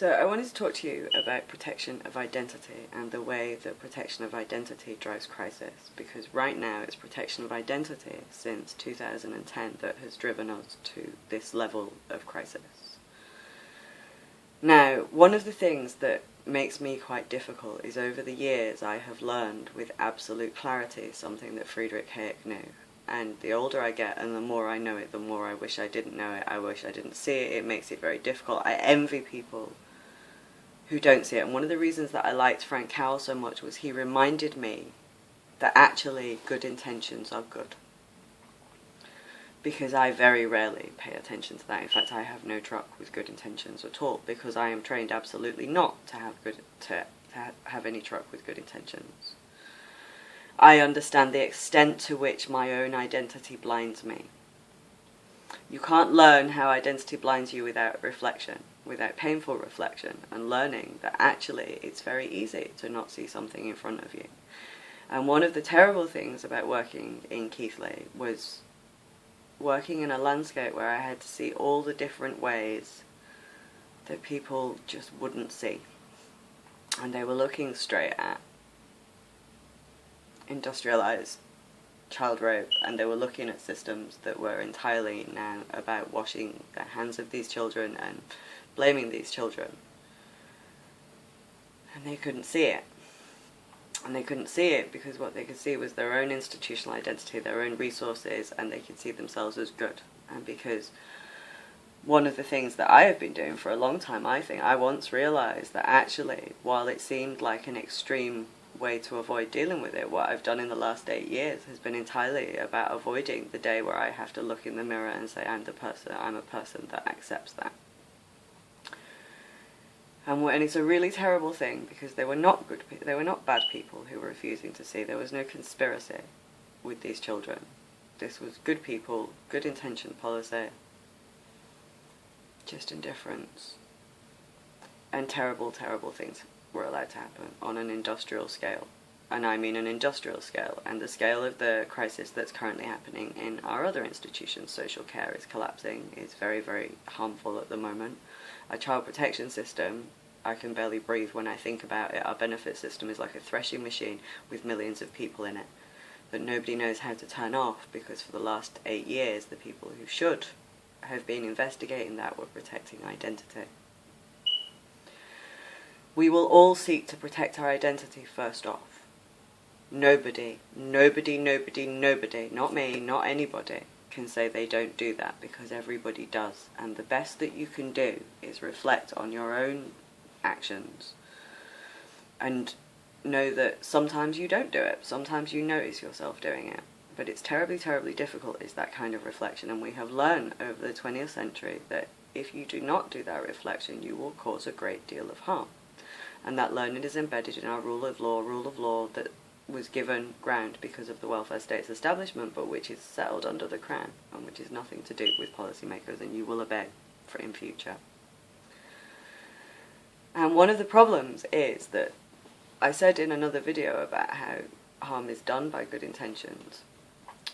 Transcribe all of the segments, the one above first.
So I wanted to talk to you about protection of identity and the way that protection of identity drives crisis, because right now it's protection of identity since 2010 that has driven us to this level of crisis. Now, one of the things that makes me quite difficult is over the years I have learned with absolute clarity something that Friedrich Hayek knew. And the older I get and the more I know it, the more I wish I didn't know it, I wish I didn't see it. It makes it very difficult. I envy people who don't see it. And one of the reasons that I liked Frank Cowell so much was he reminded me that actually good intentions are good. Because I very rarely pay attention to that. In fact, I have no truck with good intentions at all, because I am trained absolutely not to have any truck with good intentions. I understand the extent to which my own identity blinds me. You can't learn how identity blinds you without reflection, without painful reflection, and learning that actually it's very easy to not see something in front of you. And one of the terrible things about working in Keighley was working in a landscape where I had to see all the different ways that people just wouldn't see. And they were looking straight at industrialized child rape, and they were looking at systems that were entirely now about washing the hands of these children and blaming these children. And they couldn't see it. And they couldn't see it because what they could see was their own institutional identity, their own resources, and they could see themselves as good. And because one of the things that I have been doing for a long time, I once realized that actually, while it seemed like an extreme way to avoid dealing with it, what I've done in the last 8 years has been entirely about avoiding the day where I have to look in the mirror and say I'm a person that accepts that. And it's a really terrible thing, because they were not bad people who were refusing to see. There was no conspiracy with these children. This was good people, good intention policy, just indifference. And terrible, terrible things were allowed to happen on an industrial scale. And I mean an industrial scale, and the scale of the crisis that's currently happening in our other institutions. Social care is collapsing, it's very, very harmful at the moment. Our child protection system, I can barely breathe when I think about it. Our benefit system is like a threshing machine with millions of people in it that nobody knows how to turn off, because for the last 8 years the people who should have been investigating that were protecting identity. We will all seek to protect our identity first off. Nobody, not me, not anybody, can say they don't do that, because everybody does. And the best that you can do is reflect on your own actions and know that sometimes you don't do it, sometimes you notice yourself doing it. But it's terribly, terribly difficult, is that kind of reflection. And we have learned over the 20th century that if you do not do that reflection, you will cause a great deal of harm. And that learning is embedded in our rule of law that was given ground because of the welfare state's establishment, but which is settled under the Crown, and which is nothing to do with policymakers, and you will obey for in future. And one of the problems is that I said in another video about how harm is done by good intentions.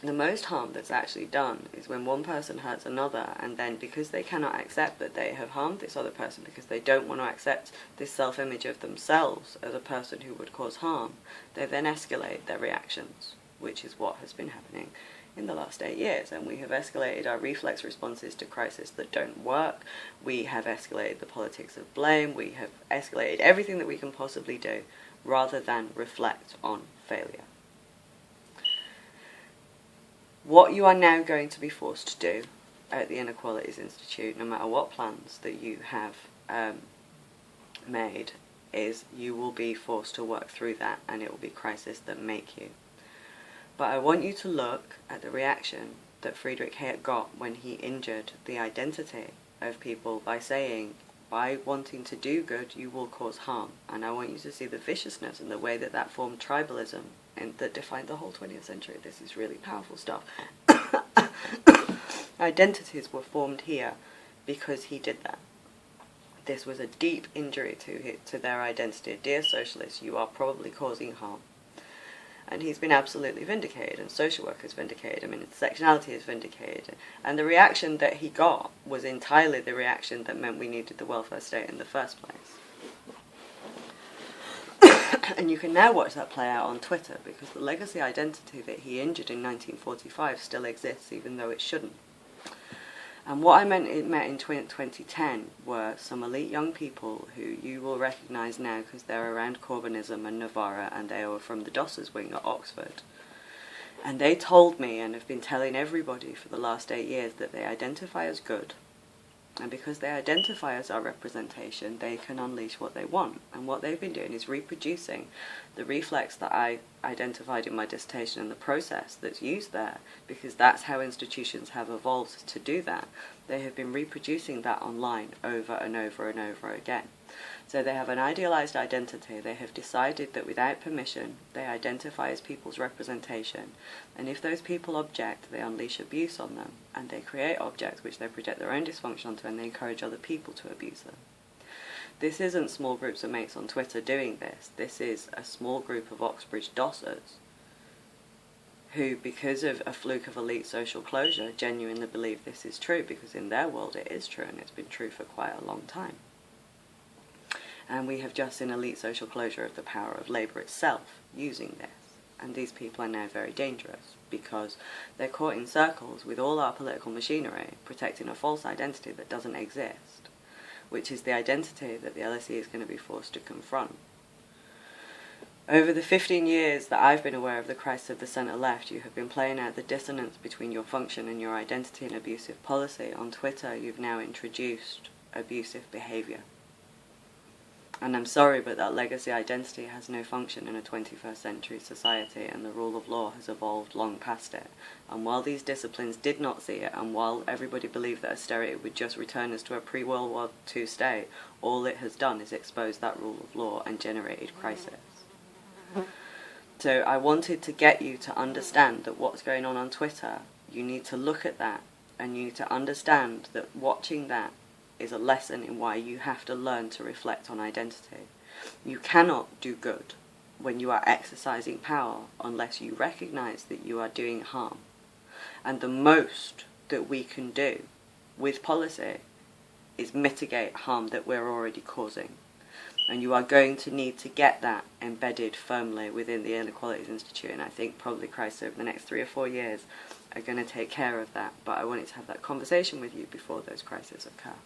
The most harm that's actually done is when one person hurts another, and then because they cannot accept that they have harmed this other person, because they don't want to accept this self-image of themselves as a person who would cause harm, they then escalate their reactions, which is what has been happening in the last 8 years. And we have escalated our reflex responses to crisis that don't work. We have escalated the politics of blame. We have escalated everything that we can possibly do rather than reflect on failure. What you are now going to be forced to do at the Inequalities Institute, no matter what plans that you have made, is you will be forced to work through that, and it will be crisis that make you. But I want you to look at the reaction that Friedrich Hayek got when he injured the identity of people by saying, by wanting to do good, you will cause harm. And I want you to see the viciousness and the way that that formed tribalism and that defined the whole 20th century. This is really powerful stuff. Identities were formed here because he did that. This was a deep injury to their identity. Dear socialists, you are probably causing harm. And he's been absolutely vindicated, and social work is vindicated, I mean, intersectionality is vindicated. And the reaction that he got was entirely the reaction that meant we needed the welfare state in the first place. And you can now watch that play out on Twitter, because the legacy identity that he injured in 1945 still exists, even though it shouldn't. And what I meant in 2010 were some elite young people who you will recognise now because they're around Corbynism and Novara, and they were from the Dossers wing at Oxford. And they told me, and have been telling everybody for the last 8 years, that they identify as good. And because they identify as our representation, they can unleash what they want. And what they've been doing is reproducing the reflex that I identified in my dissertation and the process that's used there, because that's how institutions have evolved to do that. They have been reproducing that online over and over and over again. So they have an idealized identity. They have decided that without permission, they identify as people's representation. And if those people object, they unleash abuse on them. And they create objects which they project their own dysfunction onto, and they encourage other people to abuse them. This isn't small groups of mates on Twitter doing this. This is a small group of Oxbridge Dossers who, because of a fluke of elite social closure, genuinely believe this is true, because in their world it is true, and it's been true for quite a long time. And we have just seen elite social closure of the power of Labour itself using this. And these people are now very dangerous, because they're caught in circles with all our political machinery, protecting a false identity that doesn't exist, which is the identity that the LSE is going to be forced to confront. Over the 15 years that I've been aware of the crisis of the centre-left, you have been playing out the dissonance between your function and your identity and abusive policy. On Twitter, you've now introduced abusive behaviour. And I'm sorry, but that legacy identity has no function in a 21st century society, and the rule of law has evolved long past it. And while these disciplines did not see it, and while everybody believed that austerity would just return us to a pre-World War II state, all it has done is expose that rule of law and generated crisis. So I wanted to get you to understand that what's going on Twitter, you need to look at that, and you need to understand that watching that is a lesson in why you have to learn to reflect on identity. You cannot do good when you are exercising power unless you recognise that you are doing harm. And the most that we can do with policy is mitigate harm that we're already causing. And you are going to need to get that embedded firmly within the Inequalities Institute, and I think probably crisis over the next 3 or 4 years are going to take care of that. But I wanted to have that conversation with you before those crises occur.